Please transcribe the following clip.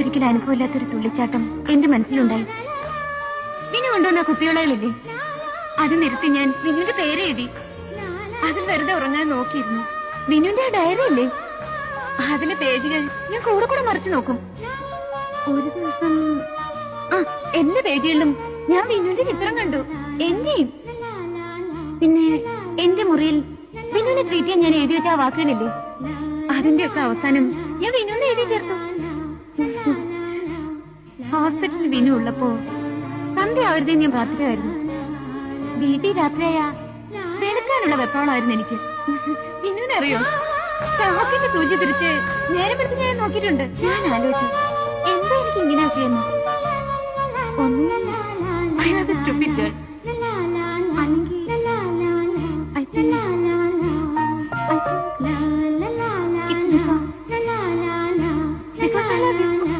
ഒരിക്കലും അനുഭവമില്ലാത്തൊരു തുള്ളിച്ചാട്ടം എന്റെ മനസ്സിലുണ്ടായി. വിനു കൊണ്ടുവന്ന കുപ്പിയോളകളില്ലേ, അത് നിർത്തി ഞാൻ വിനുവിന്റെ പേര് എഴുതി. അതിൽ വെറുതെ ഉറങ്ങാൻ നോക്കിയിരുന്നു. വിനുവിന്റെ ആ ഡയറി ഇല്ലേ, അതിലെ പേജുകൾ ഞാൻ കൂടെ കൂടെ മറിച്ചു നോക്കും. ഒരു ദിവസം എല്ലാ പേജുകളിലും ഞാൻ വിനുവിന്റെ ചിത്രം കണ്ടു, എന്റെയും. പിന്നെ എന്റെ മുറിയിൽ വിനുവിനെ ട്രീറ്റ് ചെയ്യാൻ ഞാൻ എഴുതി വെച്ച ആ വാക്കുകളില്ലേ, അതിന്റെ ഒക്കെ അവസാനം ഞാൻ വിനുവിനെ എഴുതി ചേർത്തു. ഹോസ്പിറ്റലിൽ വിനു ഉള്ളപ്പോ സന്ധ്യ ആവരുതേ ഞാൻ പ്രാർത്ഥിക്കുമായിരുന്നു. വീട്ടിൽ രാത്രിയായ വെളുക്കാനുള്ള വെപ്രോളമായിരുന്നു എനിക്ക്. വിനുവിനറിയോ, കാക്കിന്റെ സൂചി തിരിച്ച് നേരെ പിടിച്ച് ഞാൻ നോക്കിയിട്ടുണ്ട്. ഞാൻ ആലോചിച്ചു, എന്താ എനിക്ക് ഇങ്ങനെയൊക്കെയെന്ന്. ഒന്നും